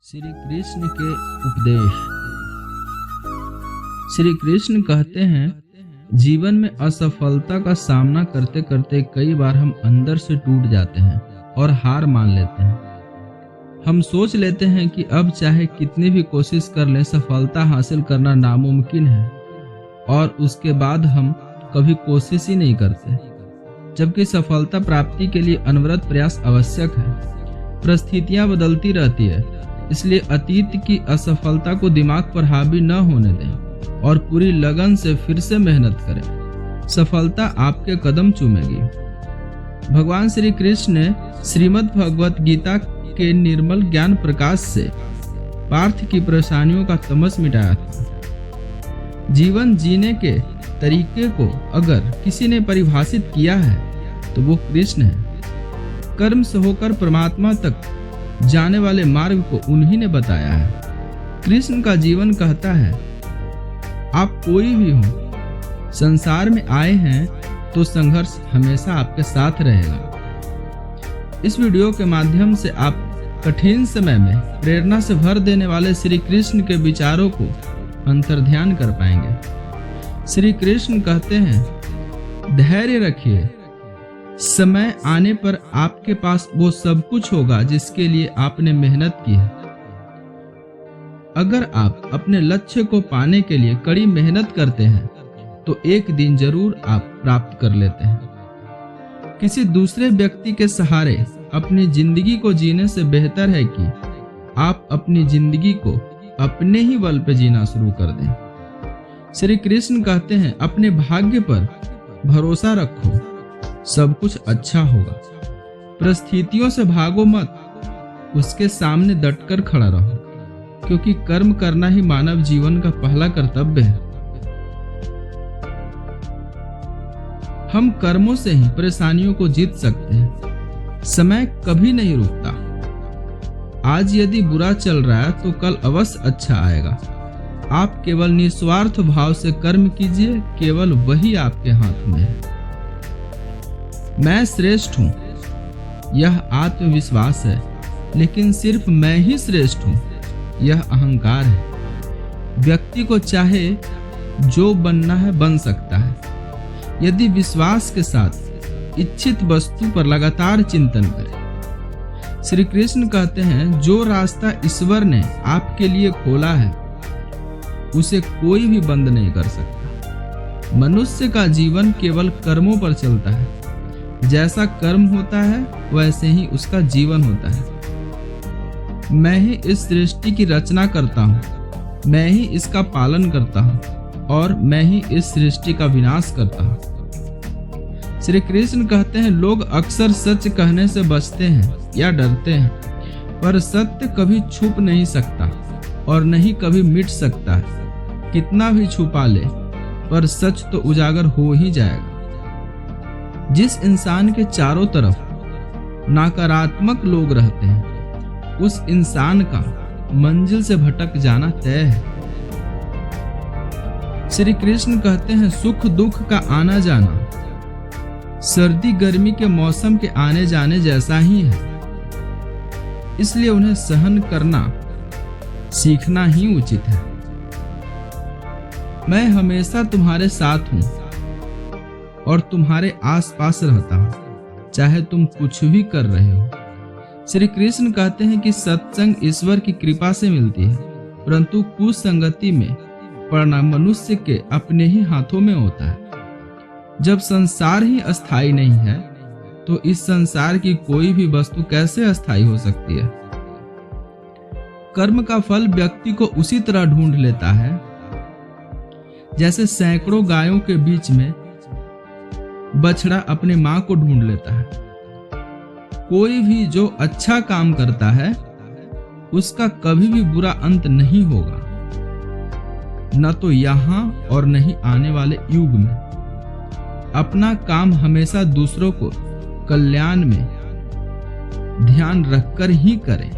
श्री कृष्ण के उपदेश। श्री कृष्ण कहते हैं, जीवन में असफलता का सामना करते करते कई बार हम अंदर से टूट जाते हैं और हार मान लेते हैं। हम सोच लेते हैं कि अब चाहे कितनी भी कोशिश कर लें, सफलता हासिल करना नामुमकिन है, और उसके बाद हम कभी कोशिश ही नहीं करते, जबकि सफलता प्राप्ति के लिए अनवरत प्रयास आवश्यक है। परिस्थितियां बदलती रहती है, इसलिए अतीत की असफलता को दिमाग पर हावी न होने दें और पूरी लगन से फिर से मेहनत करें। सफलता आपके कदम चूमेगी। भगवान श्री कृष्ण ने श्रीमद् भगवत गीता के निर्मल ज्ञान प्रकाश से पार्थ की परेशानियों का तमस मिटाया था। जीवन जीने के तरीके को अगर किसी ने परिभाषित किया है तो वो कृष्ण है। कर्म से होकर परमात्मा तक जाने वाले मार्ग को उन्हीं ने बताया है। कृष्ण का जीवन कहता है, आप कोई भी हो, संसार में आए हैं तो संघर्ष हमेशा आपके साथ रहेगा। इस वीडियो के माध्यम से आप कठिन समय में प्रेरणा से भर देने वाले श्री कृष्ण के विचारों को अंतर्ध्यान कर पाएंगे। श्री कृष्ण कहते हैं, धैर्य रखिए, समय आने पर आपके पास वो सब कुछ होगा जिसके लिए आपने मेहनत की है। अगर आप अपने लक्ष्य को पाने के लिए कड़ी मेहनत करते हैं तो एक दिन जरूर आप प्राप्त कर लेते हैं। किसी दूसरे व्यक्ति के सहारे अपनी जिंदगी को जीने से बेहतर है कि आप अपनी जिंदगी को अपने ही बल पे जीना शुरू कर दें। श्री कृष्ण कहते हैं, अपने भाग्य पर भरोसा रखो, सब कुछ अच्छा होगा। परिस्थितियों से भागो मत, उसके सामने डटकर खड़ा रहो, क्योंकि कर्म करना ही मानव जीवन का पहला कर्तव्य है। हम कर्मों से ही परेशानियों को जीत सकते हैं। समय कभी नहीं रुकता। आज यदि बुरा चल रहा है तो कल अवश्य अच्छा आएगा। आप केवल निस्वार्थ भाव से कर्म कीजिए, केवल वही आपके हाथ में है। मैं श्रेष्ठ हूं, यह आत्मविश्वास है, लेकिन सिर्फ मैं ही श्रेष्ठ हूं, यह अहंकार है। व्यक्ति को चाहे जो बनना है बन सकता है, यदि विश्वास के साथ इच्छित वस्तु पर लगातार चिंतन करे। श्री कृष्ण कहते हैं, जो रास्ता ईश्वर ने आपके लिए खोला है उसे कोई भी बंद नहीं कर सकता। मनुष्य का जीवन केवल कर्मों पर चलता है। जैसा कर्म होता है वैसे ही उसका जीवन होता है। मैं ही इस सृष्टि की रचना करता हूँ, मैं ही इसका पालन करता हूँ, और मैं ही इस सृष्टि का विनाश करता हूँ। श्री कृष्ण कहते हैं, लोग अक्सर सच कहने से बचते हैं या डरते हैं, पर सत्य कभी छुप नहीं सकता और नहीं कभी मिट सकता है। कितना भी छुपा ले, पर सच तो उजागर हो ही जाएगा। जिस इंसान के चारों तरफ नकारात्मक लोग रहते हैं, उस इंसान का मंजिल से भटक जाना तय है। श्री कृष्ण कहते हैं, सुख दुख का आना जाना सर्दी गर्मी के मौसम के आने जाने जैसा ही है, इसलिए उन्हें सहन करना सीखना ही उचित है। मैं हमेशा तुम्हारे साथ हूं और तुम्हारे आसपास रहता हूं, चाहे तुम कुछ भी कर रहे हो। श्री कृष्ण कहते हैं कि सत्संग ईश्वर की कृपा से मिलती है, परंतु कुसंगति में पड़ना मनुष्य के अपने ही हाथों में होता है। जब संसार ही अस्थायी नहीं है तो इस संसार की कोई भी वस्तु कैसे अस्थायी हो सकती है। कर्म का फल व्यक्ति को उसी तरह ढूंढ लेता है जैसे सैकड़ों गायों के बीच में बछड़ा अपनी मां को ढूंढ लेता है। कोई भी जो अच्छा काम करता है उसका कभी भी बुरा अंत नहीं होगा, न तो यहाँ और न ही आने वाले युग में। अपना काम हमेशा दूसरों को कल्याण में ध्यान रखकर ही करें।